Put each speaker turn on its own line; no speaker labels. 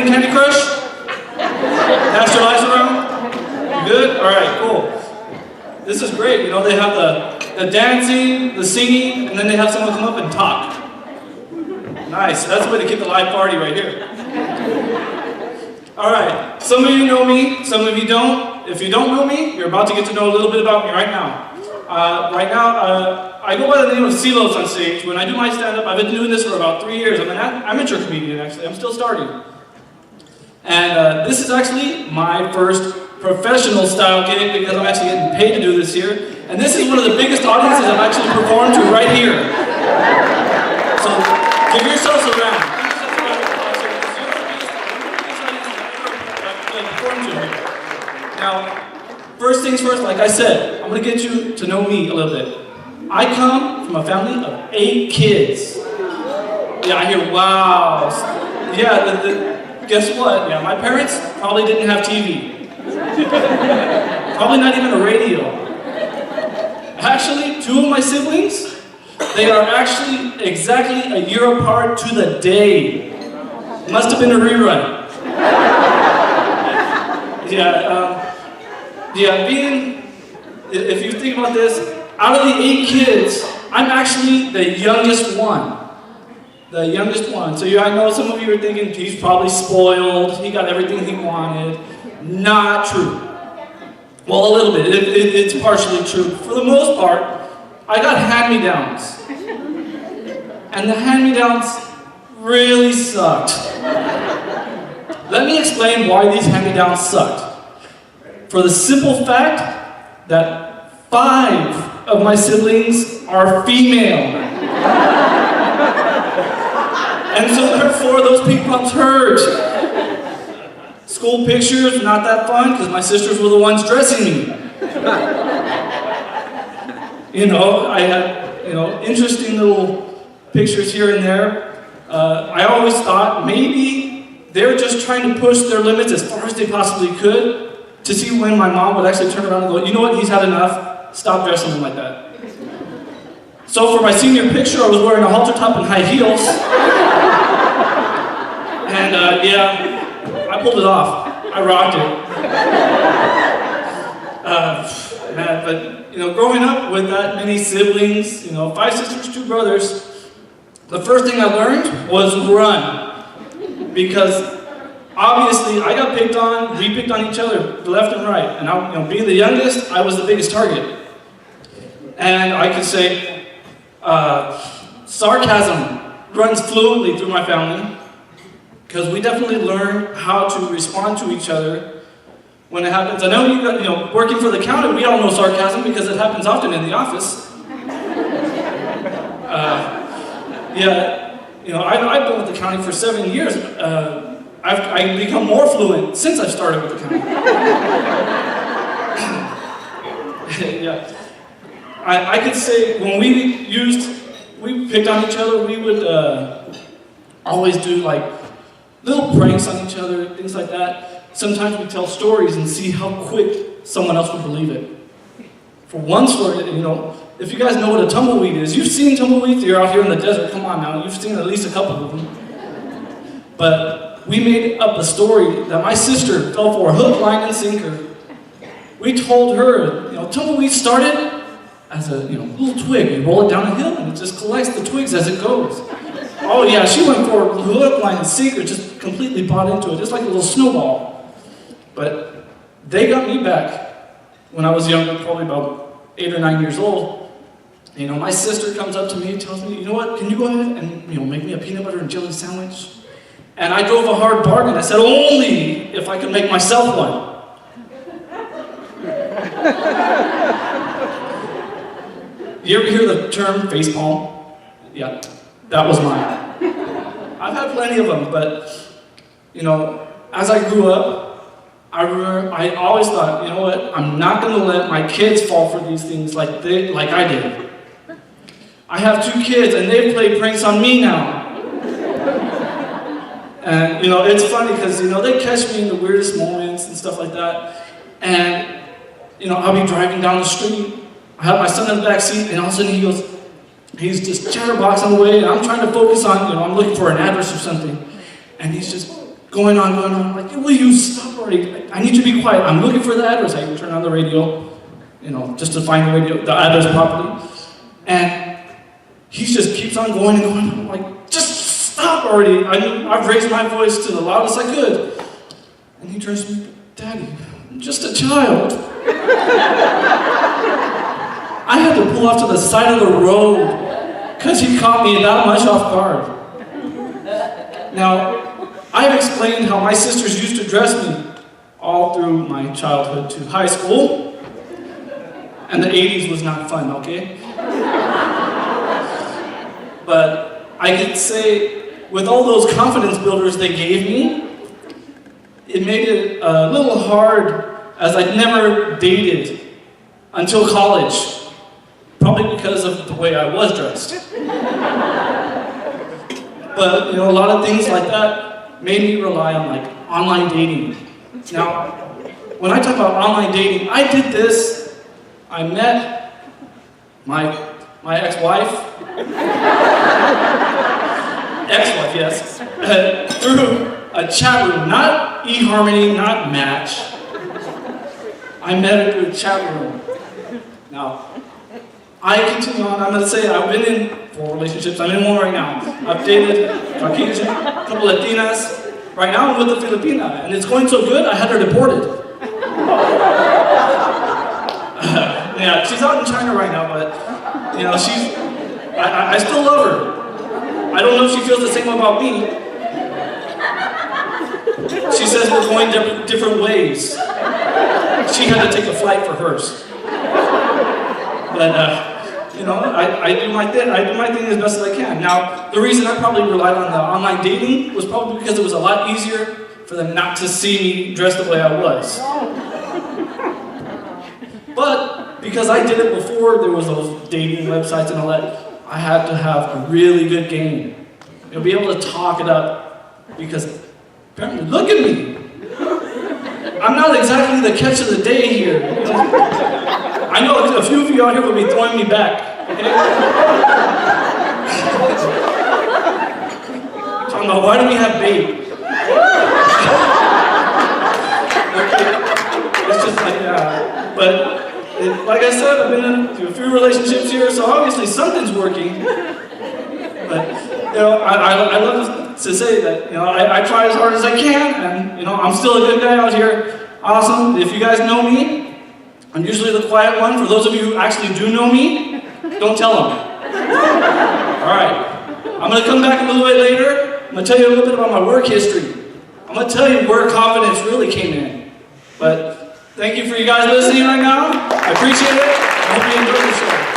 playing Candy Crush? Passed your lives around? You good? Alright, cool. This is great. You know, they have the dancing, the singing, and then they have someone come up and talk. Nice. That's the way to keep the live party right here. Alright, some of you know me, some of you don't. If you don't know me, you're about to get to know a little bit about me right now. I go by the name of CeeLos on stage. When I do my stand-up, I've been doing this for about 3 years. I'm an amateur comedian, actually. I'm still starting. And this is actually my first professional style gig because I'm actually getting paid to do this here. And this is one of the biggest audiences I've actually performed to right here. So give yourselves a round. Now, first things first, like I said, I'm going to get you to know me a little bit. I come from a family of 8 kids. Yeah, I hear, wow. Yeah, guess what? Yeah, my parents probably didn't have TV. Probably not even a radio. Actually, 2 of my siblings, they are actually exactly a year apart to the day. Must have been a rerun. If you think about this, out of the 8 kids, I'm actually the youngest one. The youngest one. So I know some of you are thinking, he's probably spoiled, he got everything he wanted. Not true. Well, a little bit. It's partially true. For the most part, I got hand-me-downs. And the hand-me-downs really sucked. Let me explain why these hand-me-downs sucked. For the simple fact that 5 of my siblings are female. And so therefore, those ping pumps hurt. School pictures, not that fun, because my sisters were the ones dressing me. I had, interesting little pictures here and there. I always thought maybe they're just trying to push their limits as far as they possibly could to see when my mom would actually turn around and go, you know what, he's had enough, stop dressing him like that. So for my senior picture, I was wearing a halter top and high heels. And I pulled it off. I rocked it. But growing up with that many siblings, 5 sisters, 2 brothers, the first thing I learned was run. Because obviously I got picked on, we picked on each other left and right. And being the youngest, I was the biggest target. And I could say, sarcasm runs fluently through my family. Because we definitely learn how to respond to each other when it happens. I know you got, working for the county, we all know sarcasm because it happens often in the office. I've been with the county for 7 years. I've become more fluent since I started with the county. I could say when we picked on each other, we would always do little pranks on each other, things like that. Sometimes we tell stories and see how quick someone else would believe it. For one story, if you guys know what a tumbleweed is, you've seen tumbleweeds, you're out here in the desert, come on now, you've seen at least a couple of them. But we made up a story that my sister fell for, hook, line, and sinker. We told her, tumbleweeds started as a little twig. You roll it down a hill and it just collects the twigs as it goes. Oh yeah, she went for hook, line, and sinker, just completely bought into it, just like a little snowball. But they got me back when I was younger, probably about 8 or 9 years old. My sister comes up to me and tells me, you know what, can you go ahead and make me a peanut butter and jelly sandwich? And I drove a hard bargain. I said, only if I can make myself one. You ever hear the term facepalm? Yeah. That was mine. I've had plenty of them, but, as I grew up, I always thought, you know what, I'm not going to let my kids fall for these things like I did. I have 2 kids, and they play pranks on me now. And, it's funny because, they catch me in the weirdest moments and stuff like that. And, I'll be driving down the street. I have my son in the back seat, and all of a sudden he's just chatterboxing away, and I'm trying to focus on, I'm looking for an address or something. And he's just going on. I'm like, will you stop already? I need to be quiet. I'm looking for the address. I turn on the radio, just to find the address properly. And he just keeps on going and going. I'm like, just stop already. I've raised my voice to the loudest I could. And he turns to me, Daddy, I'm just a child. I had to pull off to the side of the road because he caught me that much off guard. Now, I've explained how my sisters used to dress me all through my childhood to high school, and the 80s was not fun, okay? But I could say, with all those confidence builders they gave me, it made it a little hard as I'd never dated until college. Probably because of the way I was dressed. But, a lot of things like that made me rely on, online dating. Now, when I talk about online dating, I did this. I met my ex-wife, yes, through a chat room, not eHarmony, not Match. I met her through a chat room. Now, I continue on. I'm going to say I've been in 4 relationships. I'm in one right now. I've dated Caucasian, a couple Latinas. Right now I'm with a Filipina, and it's going so good I had her deported. Yeah, she's out in China right now, but I still love her. I don't know if she feels the same about me. She says we're going different ways. She had to take a flight for hers. But I do my thing. I do my thing as best as I can. Now, the reason I probably relied on the online dating was probably because it was a lot easier for them not to see me dressed the way I was. But because I did it before there was those dating websites and all that, I had to have a really good game. Be able to talk it up because apparently, look at me. I'm not exactly the catch of the day here. I know a few of you out here will be throwing me back, okay? Talking about why do we have bait? Okay. It's just like that. But like I said, I've been in a few relationships here, so obviously something's working. But I love to say that I try as hard as I can, and I'm still a good guy out here. Awesome. If you guys know me, I'm usually the quiet one. For those of you who actually do know me, don't tell them. All right. I'm going to come back a little bit later. I'm going to tell you a little bit about my work history. I'm going to tell you where confidence really came in. But thank you for you guys listening right now. I appreciate it. I hope you enjoyed the show.